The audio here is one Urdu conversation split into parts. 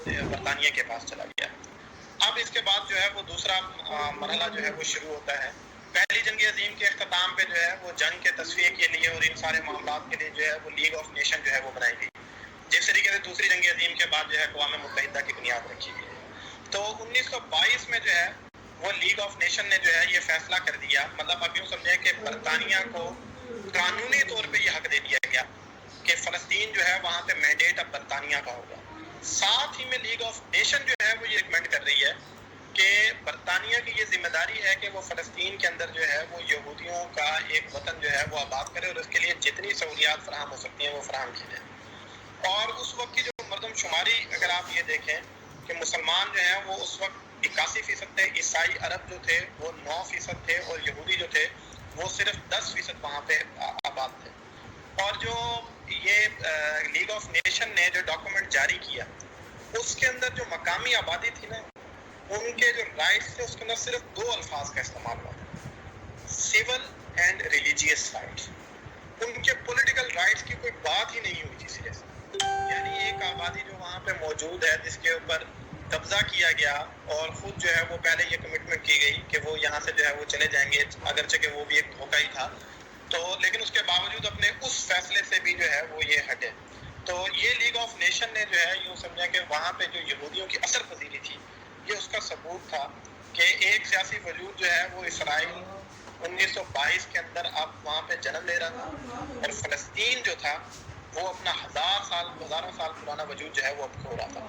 برطانیہ کے پاس چلا گیا۔ اب اس کے بعد جو ہے وہ دوسرا مرحلہ جو ہے وہ شروع ہوتا ہے۔ پہلی جنگ عظیم کے اختتام پہ جو ہے وہ جنگ کے تصفیے کے لیے اور ان سارے معاملات کے لیے جو ہے وہ لیگ آف نیشن جو ہے وہ بنائی گئی، جس طریقے سے دوسری جنگ عظیم کے بعد جو ہے اقوام متحدہ کی بنیاد رکھی گئی۔ تو 1922 میں جو ہے وہ لیگ آف نیشن نے جو ہے یہ فیصلہ کر دیا، مطلب اب یوں سمجھیں کہ برطانیہ کو قانونی طور پہ یہ حق دے دیا گیا کہ فلسطین جو ہے وہاں پہ مینڈیٹ اب برطانیہ کا ہوگا۔ ساتھ ہی میں لیگ آف نیشن جو ہے وہ یہ ریکمینڈ کر رہی ہے کہ برطانیہ کی یہ ذمہ داری ہے کہ وہ فلسطین کے اندر جو ہے وہ یہودیوں کا ایک وطن جو ہے وہ آباد کرے اور اس کے لیے جتنی سہولیات فراہم ہو سکتی ہیں وہ فراہم کی جائیں۔ اور اس وقت کی جو مردم شماری اگر آپ یہ دیکھیں کہ مسلمان جو ہیں وہ اس وقت 81% تھے، عیسائی عرب جو تھے وہ 9% تھے اور یہودی جو تھے وہ صرف 10% وہاں پہ آباد تھے۔ اور جو یہ لیگ آف نیشن نے جو ڈاکومنٹ جاری کیا اس کے اندر جو مقامی آبادی تھی نا ان کے جو رائٹس تھے اس کے اندر صرف 2 الفاظ کا استعمال ہوا تھا، سول اینڈ ریلیجیس رائٹس۔ ان کے پولیٹیکل رائٹس کی کوئی بات ہی نہیں ہوئی تھی سرے سے۔ یعنی ایک آبادی جو وہاں پہ موجود ہے جس کے اوپر قبضہ کیا گیا اور خود جو ہے وہ پہلے یہ کمٹمنٹ کی گئی کہ وہ یہاں سے جو ہے وہ چلے جائیں گے، اگرچہ کہ وہ بھی ایک دھوکہ ہی تھا، تو لیکن اس کے باوجود اپنے اس فیصلے سے بھی جو ہے وہ یہ ہٹے۔ تو یہ لیگ آف نیشن نے جو ہے یوں سمجھا کہ وہاں پہ جو یہودیوں کی اثر پذیری تھی یہ اس کا ثبوت تھا کہ ایک سیاسی وجود جو ہے وہ اسرائیل 1922 کے اندر اب وہاں پہ جنم لے رہا تھا اور فلسطین جو تھا وہ اپنا ہزاروں سال پرانا وجود جو ہے وہ اب کھو رہا تھا۔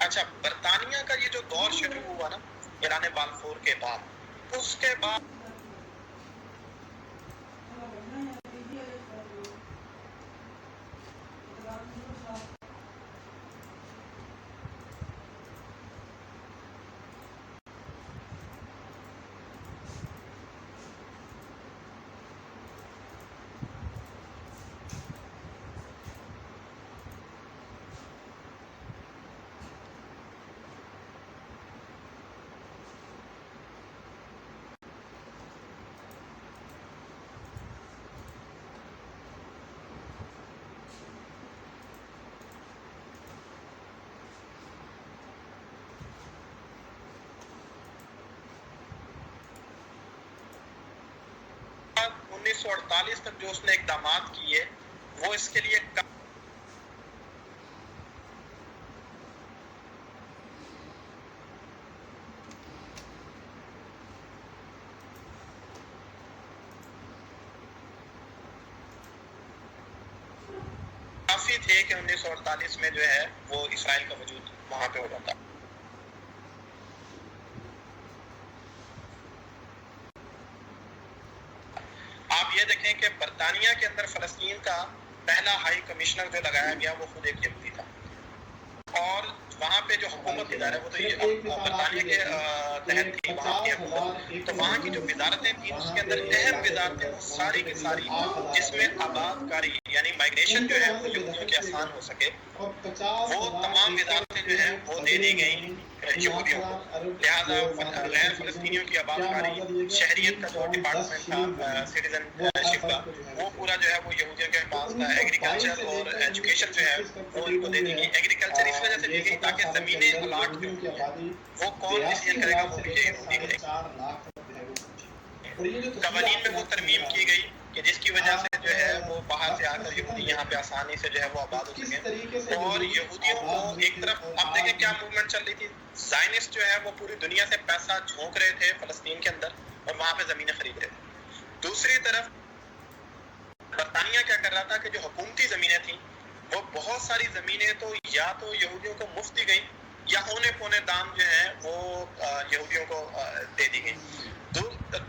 اچھا، برطانیہ کا یہ جو دور شروع ہوا نا اعلان بلفور کے بعد، اس کے بعد انیس سو 48 تک جو اس نے اقدامات کیے وہ اس کے لیے کافی تھے کہ 1948 میں جو ہے وہ اسرائیل کا وجود وہاں پہ ہو جاتا۔ آپ یہ دیکھیں کہ برطانیہ کے اندر فلسطین کا پہلا ہائی کمشنر جو لگایا گیا وہ خود ایک یہودی تھا، اور وہاں پہ جو حکومت ادارہ وہ تو یہ برطانیہ کے تحت تھی وہاں کی حکومت، تو وہاں کی جو وزارتیں تھیں اس کے اندر اہم وزارتیں وہ ساری کی ساری جس میں آباد کاری یعنی مائگریشن جو ہے وہ یہودیوں کی آسان ہو سکے وہ تمام وزارتیں جو ہیں وہ دے دی گئیں یہودیوں کو۔ لہٰذا غیر فلسطینیوں کی آباد کاری، شہریت کا جو ڈپارٹمنٹ تھا سٹیزن شپ کا وہ پورا جو ہے وہ یہودیوں کے پاس تھا۔ ایگریکلچر اور ایجوکیشن جو ہے وہ ان کو دے دی گئی۔ ایگریکلچر اس وجہ سے دی گئی تاکہ زمینیں الاٹ جو وہ کون ڈیسیژن کرے گا وہ بھی یہودی کرے گا۔ قوانین میں وہ ترمیم کی گئی کہ جس کی وجہ سے جو ہے وہ باہر سے آ کر یہودی یہاں پہ آسانی سے جو ہے وہ آباد ہو سکیں، اور یہودیوں کو ایک طرف اب دیکھیں کیا موومنٹ چل رہی تھی، زائنسٹ جو ہے وہ پوری دنیا سے پیسہ جھونک رہے تھے فلسطین کے اندر اور وہاں پہ زمینیں خرید رہے تھے۔ دوسری طرف برطانیہ کیا کر رہا تھا کہ جو حکومتی زمینیں تھیں وہ بہت ساری زمینیں تو یا تو یہودیوں کو مفت دی گئی یا اونے پونے دام جو ہے وہ یہودیوں کو دے دی گئی۔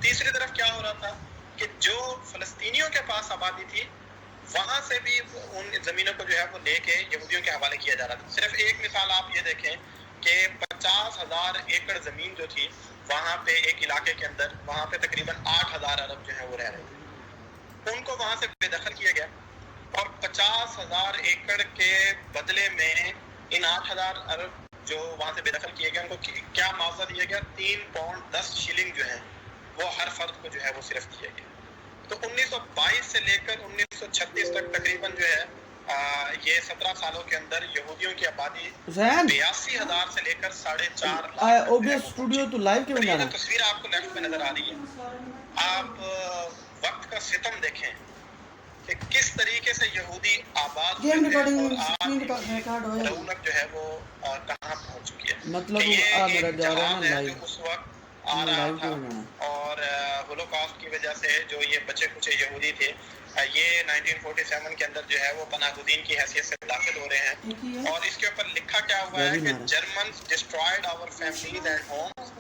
تیسری طرف کیا ہو رہا تھا کہ جو فلسطینیوں کے پاس آبادی تھی وہاں سے بھی ان زمینوں کو جو ہے وہ لے کے یہودیوں کے حوالے کیا جا رہا تھا۔ صرف ایک مثال آپ یہ دیکھیں کہ 50,000 ایکڑ زمین جو تھی وہاں پہ ایک علاقے کے اندر وہاں پہ تقریباً 8,000 عرب جو ہے وہ رہ رہے تھے، ان کو وہاں سے بے دخل کیا گیا اور 50,000 ایکڑ کے بدلے میں ان 8,000 عرب جو وہاں سے بے دخل کیے گئے ان کو کیا معاوضہ دیا گیا، 3 پاؤنڈ 10 شلنگ جو ہے وہ ہر فرد کو جو ہے وہ صرف دیا گیا۔ تو 1922 سے لے کر 1936 تک تقریباً جو ہے یہ 17 سالوں کے اندر یہودیوں کی آبادی 82,000 سے لے کر 4.5 لاکھ اسٹوڈیو تو لائیو کیوں یہ جانا جو تصویر آپ کو لیفٹ میں نظر آ رہی ہے، آپ وقت کا ستم دیکھیں کہ کس طریقے سے یہودی آباد ہوئے تھے اور آج رونق جو ہے وہ کہاں پہنچ چکی ہے. مطلب کہ یہ میرا ایک جا رہا ہے نا جہاز ہے لائیو، جو اس وقت آ رہا تھا اور ہولوکاسٹ کی وجہ سے جو یہ بچے کچے یہودی تھے یہ 1947 کے اندر جو ہے وہ پناہ گزین کی حیثیت سے داخل ہو رہے ہیں. اور اس کے اوپر لکھا کیا ہوا ہے کہ Germans destroyed our families and homes,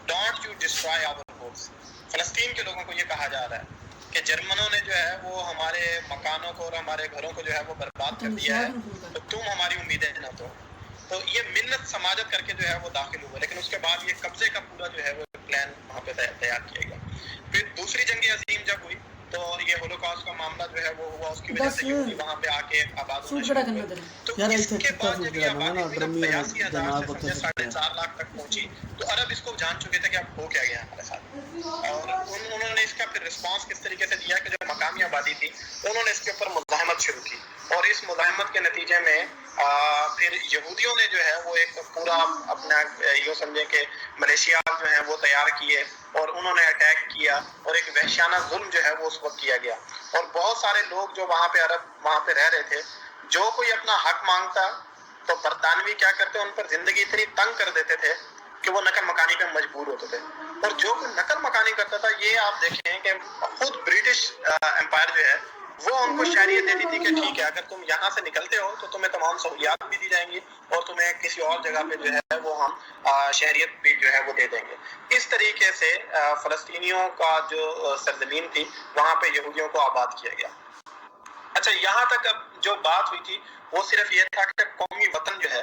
don't you destroy our homes. فلسطین کے لوگوں کو یہ کہا جا رہا ہے کہ جرمنوں نے جو ہے وہ ہمارے مکانوں کو اور ہمارے گھروں کو جو ہے وہ برباد کر دیا ہے، تو تم ہماری امیدیں نہ تو یہ منت سماجت کر کے جو ہے وہ داخل ہوئے. لیکن اس کے بعد یہ قبضے کا پورا جو ہے وہ پلان وہاں پہ تیار کیا گیا. پھر دوسری جنگ عظیم جب ہوئی تو یہ ہولوکاسٹ کا معاملہ جو ہے وہ ہوا، اس کی وجہ سے یہودی وہاں پہ آ کے آباد ہونا شروع ہوئے. تو اس کے بعد جب یہ آبادی ہوئی نا 82,000 سے سمجھے 4.5 لاکھ تک پہنچی تو عرب اس کو جان چکے تھے کہ اب ہو کیا گیا ہمارے ساتھ. اور انہوں نے اس کا پھر رسپانس کس طریقے سے دیا کہ جو مقامی آبادی تھی انہوں نے اس کے اوپر مزاحمت شروع کی. اور اس مزاحمت کے نتیجے میں پھر یہودیوں نے جو ہے وہ ایک پورا اپنا یہ سمجھیں کہ ملیشیات جو ہیں وہ تیار کیے اور انہوں نے اٹیک کیا اور ایک وحشیانہ ظلم جو ہے وہ اس وقت کیا گیا. اور بہت سارے لوگ جو وہاں پہ عرب وہاں پہ رہ رہے تھے، جو کوئی اپنا حق مانگتا تو برطانوی کیا کرتے ان پر زندگی اتنی تنگ کر دیتے تھے کہ وہ نقل مکانی پہ مجبور ہوتے تھے. اور جو کوئی نقل مکانی کرتا تھا، یہ آپ دیکھیں کہ خود برٹش امپائر جو ہے وہ ان کو شہریت دیتی تھی کہ ٹھیک ہے اگر تم یہاں سے نکلتے ہو تو تمہیں تمام سہولیات بھی دی جائیں گی اور تمہیں کسی اور جگہ پہ جو ہے وہ ہم شہریت بھی جو ہے وہ دے دیں گے. اس طریقے سے فلسطینیوں کا جو سرزمین تھی وہاں پہ یہودیوں کو آباد کیا گیا. اچھا، یہاں تک اب جو بات ہوئی تھی وہ صرف یہ تھا کہ قومی وطن جو ہے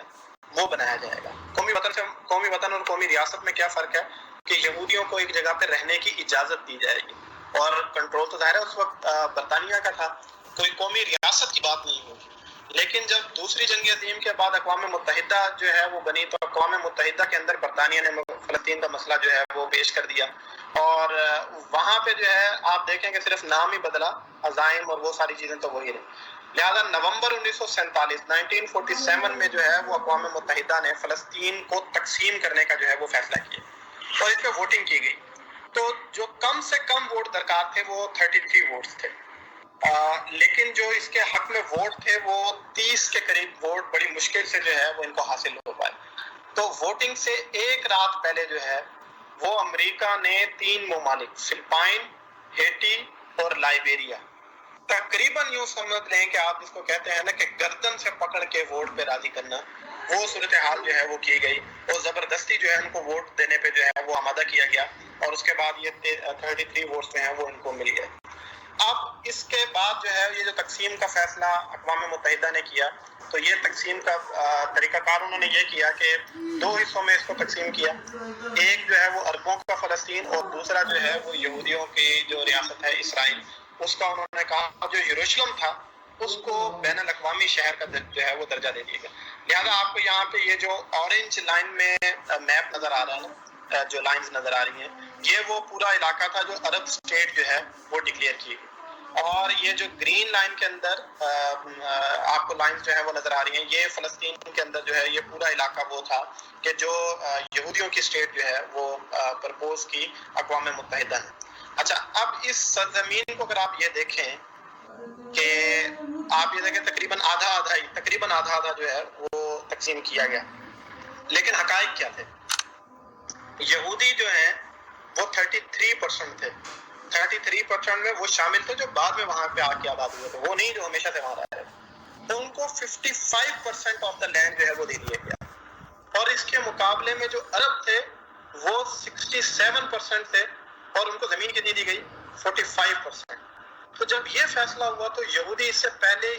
وہ بنایا جائے گا. قومی وطن اور قومی ریاست میں کیا فرق ہے کہ یہودیوں کو ایک جگہ پہ رہنے کی اجازت دی جائے گی اور کنٹرول تو ظاہر ہے اس وقت برطانیہ کا تھا، کوئی قومی ریاست کی بات نہیں ہوگی. لیکن جب دوسری جنگ عظیم کے بعد اقوام متحدہ جو ہے وہ بنی تو اقوام متحدہ کے اندر برطانیہ نے فلسطین کا مسئلہ جو ہے وہ پیش کر دیا اور وہاں پہ جو ہے آپ دیکھیں کہ صرف نام ہی بدلا، عزائم اور وہ ساری چیزیں تو وہی رہی. لہذا نومبر 1947 میں جو ہے وہ اقوام متحدہ نے فلسطین کو تقسیم کرنے کا جو ہے وہ فیصلہ کیا اور اس پہ ووٹنگ کی گئی. تو جو کم سے کم ووٹ درکار تھے وہ 33 ووٹس تھے، لیکن جو اس کے حق میں ووٹ تھے وہ 30 کے قریب ووٹ بڑی مشکل سے جو ہے وہ ان کو حاصل ہو پائے. تو ووٹنگ سے ایک رات پہلے جو ہے وہ امریکہ نے 3 ممالک فلپائن، ہیٹی اور لائبیریا، تقریباً یوں سمجھ لیں کہ آپ جس کو کہتے ہیں نا کہ گردن سے پکڑ کے ووٹ پہ راضی کرنا، وہ صورتحال جو ہے وہ کی گئی اور زبردستی جو ہے ان کو ووٹ دینے پہ جو ہے وہ آمادہ کیا گیا اور اس کے بعد یہ 33 ووٹس جو ہیں وہ ان کو مل گئے. اب اس کے بعد جو ہے یہ جو تقسیم کا فیصلہ اقوام متحدہ نے کیا تو یہ تقسیم کا طریقہ کار انہوں نے یہ کیا کہ 2 حصوں میں اس کو تقسیم کیا. ایک جو ہے وہ عربوں کا فلسطین اور دوسرا جو ہے وہ یہودیوں کی جو ریاست ہے اسرائیل، اس کا انہوں نے کہا جو یروشلم تھا اس کو بین الاقوامی شہر کا جو ہے وہ درجہ دے دیا گیا. لہذا آپ کو یہاں پہ یہ جو اورنج لائن میں میپ نظر آ رہا ہے نا، جو لائنز نظر آ رہی ہیں، یہ وہ پورا علاقہ تھا جو عرب اسٹیٹ جو ہے وہ ڈکلیئر کی گئی. اور یہ جو گرین لائن کے اندر آپ کو لائنز جو ہے وہ نظر آ رہی ہیں، یہ فلسطین کے اندر جو ہے یہ پورا علاقہ وہ تھا کہ جو یہودیوں کی اسٹیٹ جو ہے وہ پرپوز کی اقوام متحدہ نے. اچھا، اب اس سرزمین کو اگر آپ یہ دیکھیں کہ آپ یہ دیکھیں تقریباً آدھا جو ہے وہ تقسیم کیا گیا، لیکن حقائق کیا تھے؟ یہودی جو ہیں وہ 33% تھے. 33% میں وہ شامل تھے جو بعد میں وہاں پہ آ کے آباد ہوئے تھے، وہ نہیں جو ہمیشہ سے وہاں رہے. تو ان کو 55% آف دا لینڈ جو ہے وہ دے دیا گیا اور اس کے مقابلے میں جو عرب تھے وہ 67% تھے اور ان کو زمین کتنی دی گئی؟ 45%. تو جب یہ فیصلہ ہوا تو یہودی اس سے پہلے